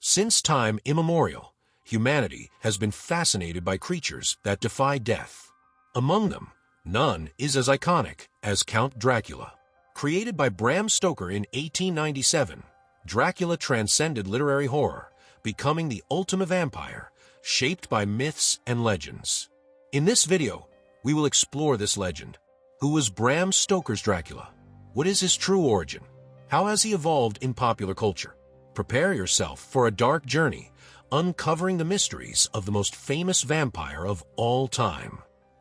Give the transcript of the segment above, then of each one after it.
Since time immemorial, humanity has been fascinated by creatures that defy death. Among them, none is as iconic as Count Dracula. Created by Bram Stoker in 1897, Dracula transcended literary horror, becoming the ultimate vampire, shaped by myths and legends. In this video, we will explore this legend. Who was Bram Stoker's Dracula? What is his true origin? How has he evolved in popular culture? Prepare yourself for a dark journey, uncovering the mysteries of the most famous vampire of all time.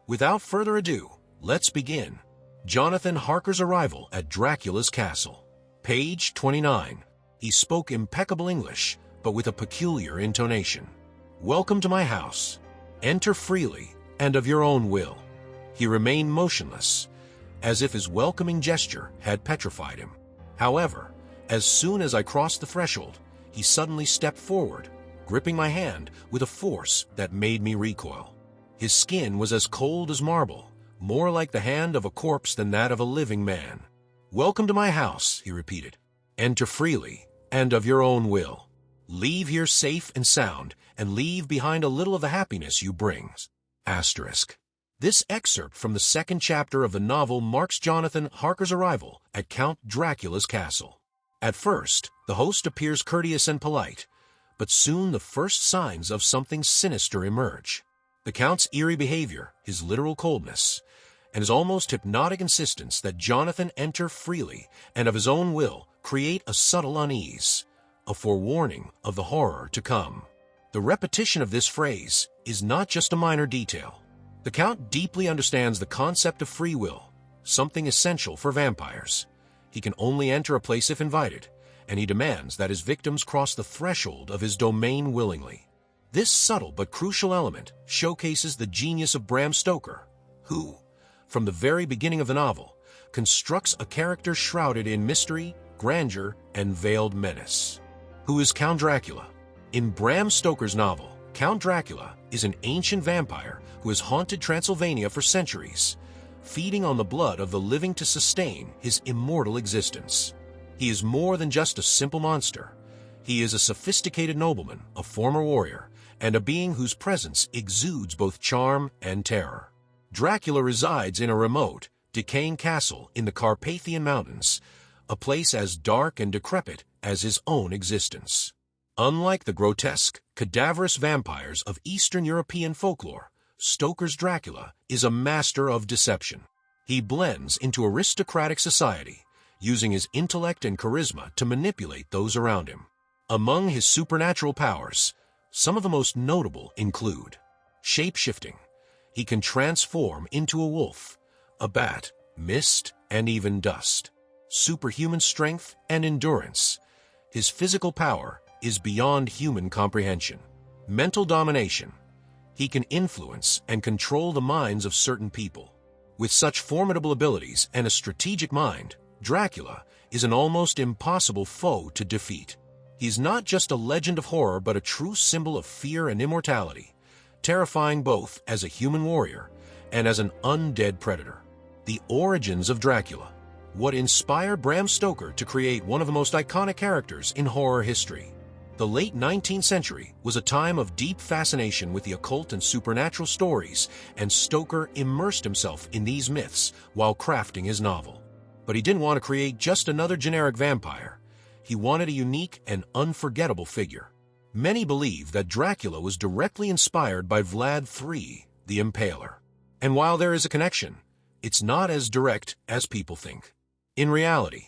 Without further ado, let's begin. Jonathan Harker's arrival at Dracula's castle. Page 29. He spoke impeccable English, but with a peculiar intonation. Welcome to my house. Enter freely and of your own will. He remained motionless, as if his welcoming gesture had petrified him. However, as soon as I crossed the threshold, he suddenly stepped forward, gripping my hand with a force that made me recoil. His skin was as cold as marble, more like the hand of a corpse than that of a living man. Welcome to my house, he repeated. Enter freely and of your own will. Leave here safe and sound, and leave behind a little of the happiness you bring. Asterisk. This excerpt from the second chapter of the novel marks Jonathan Harker's arrival at Count Dracula's castle. At first, the host appears courteous and polite, but soon the first signs of something sinister emerge. The Count's eerie behavior, his literal coldness, and his almost hypnotic insistence that Jonathan enter freely and of his own will create a subtle unease, a forewarning of the horror to come. The repetition of this phrase is not just a minor detail. The Count deeply understands the concept of free will, something essential for vampires. He can only enter a place if invited, and he demands that his victims cross the threshold of his domain willingly. This subtle but crucial element showcases the genius of Bram Stoker, who, from the very beginning of the novel, constructs a character shrouded in mystery, grandeur, and veiled menace. Who is Count Dracula? In Bram Stoker's novel, Count Dracula is an ancient vampire who has haunted Transylvania for centuries, feeding on the blood of the living to sustain his immortal existence. He is more than just a simple monster. He is a sophisticated nobleman, a former warrior, and a being whose presence exudes both charm and terror. Dracula resides in a remote, decaying castle in the Carpathian Mountains, a place as dark and decrepit as his own existence. Unlike the grotesque, cadaverous vampires of Eastern European folklore, Stoker's Dracula is a master of deception. He blends into aristocratic society, using his intellect and charisma to manipulate those around him. Among his supernatural powers, some of the most notable include shape-shifting. He can transform into a wolf, a bat, mist, and even dust. Superhuman strength and endurance. His physical power is beyond human comprehension. Mental domination. He can influence and control the minds of certain people. With such formidable abilities and a strategic mind, Dracula is an almost impossible foe to defeat. He's not just a legend of horror but a true symbol of fear and immortality, terrifying both as a human warrior and as an undead predator. The origins of Dracula. What inspired Bram Stoker to create one of the most iconic characters in horror history? The late 19th century was a time of deep fascination with the occult and supernatural stories, and Stoker immersed himself in these myths while crafting his novel. But he didn't want to create just another generic vampire. He wanted a unique and unforgettable figure. Many believe that Dracula was directly inspired by Vlad the Impaler. And while there is a connection, it's not as direct as people think. In reality,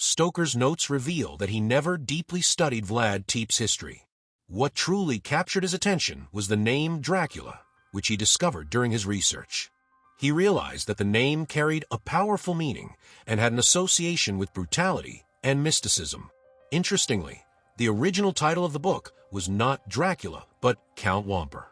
Stoker's notes reveal that he never deeply studied Vlad Tepes' history. What truly captured his attention was the name Dracula, which he discovered during his research. He realized that the name carried a powerful meaning and had an association with brutality and mysticism. Interestingly, the original title of the book was not Dracula, but Count Wamper.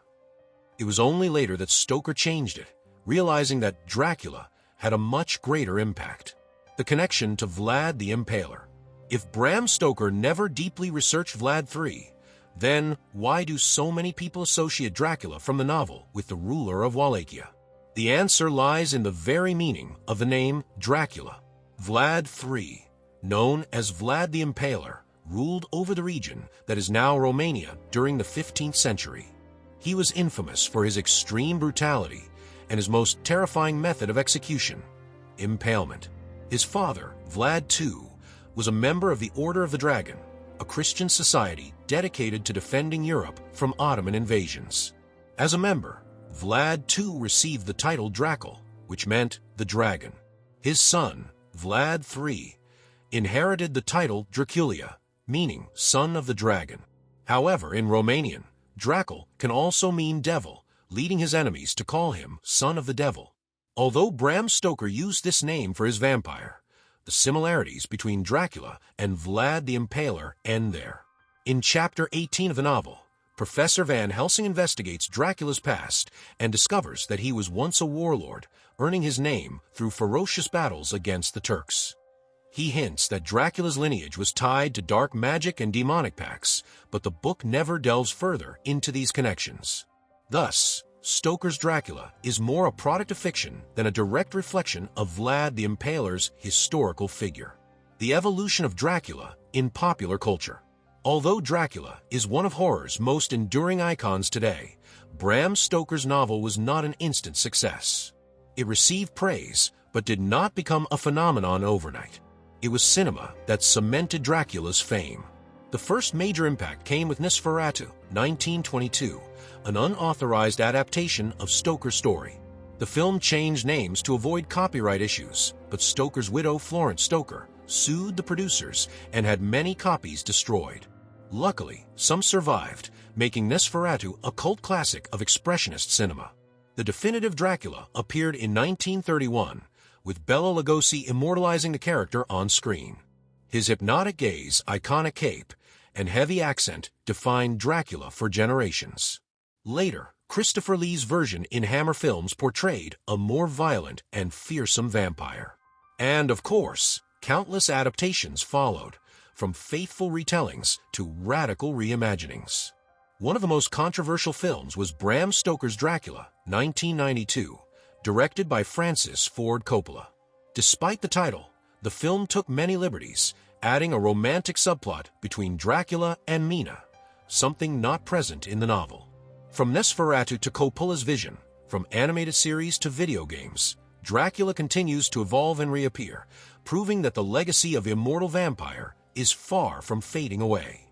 It was only later that Stoker changed it, realizing that Dracula had a much greater impact. The connection to Vlad the Impaler. If Bram Stoker never deeply researched Vlad III, then why do so many people associate Dracula from the novel with the ruler of Wallachia? The answer lies in the very meaning of the name Dracula. Vlad III, known as Vlad the Impaler, ruled over the region that is now Romania during the 15th century. He was infamous for his extreme brutality and his most terrifying method of execution, impalement. His father, Vlad II, was a member of the Order of the Dragon, a Christian society dedicated to defending Europe from Ottoman invasions. As a member, Vlad II received the title Dracula, which meant the dragon. His son, Vlad III, inherited the title Dracula, meaning son of the dragon. However, in Romanian, Dracul can also mean devil, leading his enemies to call him son of the devil. Although Bram Stoker used this name for his vampire, the similarities between Dracula and Vlad the Impaler end there. In Chapter 18 of the novel, Professor Van Helsing investigates Dracula's past and discovers that he was once a warlord, earning his name through ferocious battles against the Turks. He hints that Dracula's lineage was tied to dark magic and demonic pacts, but the book never delves further into these connections. Thus, Stoker's Dracula is more a product of fiction than a direct reflection of Vlad the Impaler's historical figure. The evolution of Dracula in popular culture. Although Dracula is one of horror's most enduring icons today, Bram Stoker's novel was not an instant success. It received praise, but did not become a phenomenon overnight. It was cinema that cemented Dracula's fame. The first major impact came with Nosferatu, 1922, an unauthorized adaptation of Stoker's story. The film changed names to avoid copyright issues, but Stoker's widow, Florence Stoker, sued the producers and had many copies destroyed. Luckily, some survived, making Nosferatu a cult classic of expressionist cinema. The definitive Dracula appeared in 1931, with Bela Lugosi immortalizing the character on screen. His hypnotic gaze, iconic cape, and heavy accent defined Dracula for generations. Later, Christopher Lee's version in Hammer Films portrayed a more violent and fearsome vampire. And of course, countless adaptations followed, from faithful retellings to radical reimaginings. One of the most controversial films was Bram Stoker's Dracula, 1992, directed by Francis Ford Coppola. Despite the title, the film took many liberties, adding a romantic subplot between Dracula and Mina, something not present in the novel. From Nosferatu to Coppola's vision, from animated series to video games, Dracula continues to evolve and reappear, proving that the legacy of immortal vampire is far from fading away.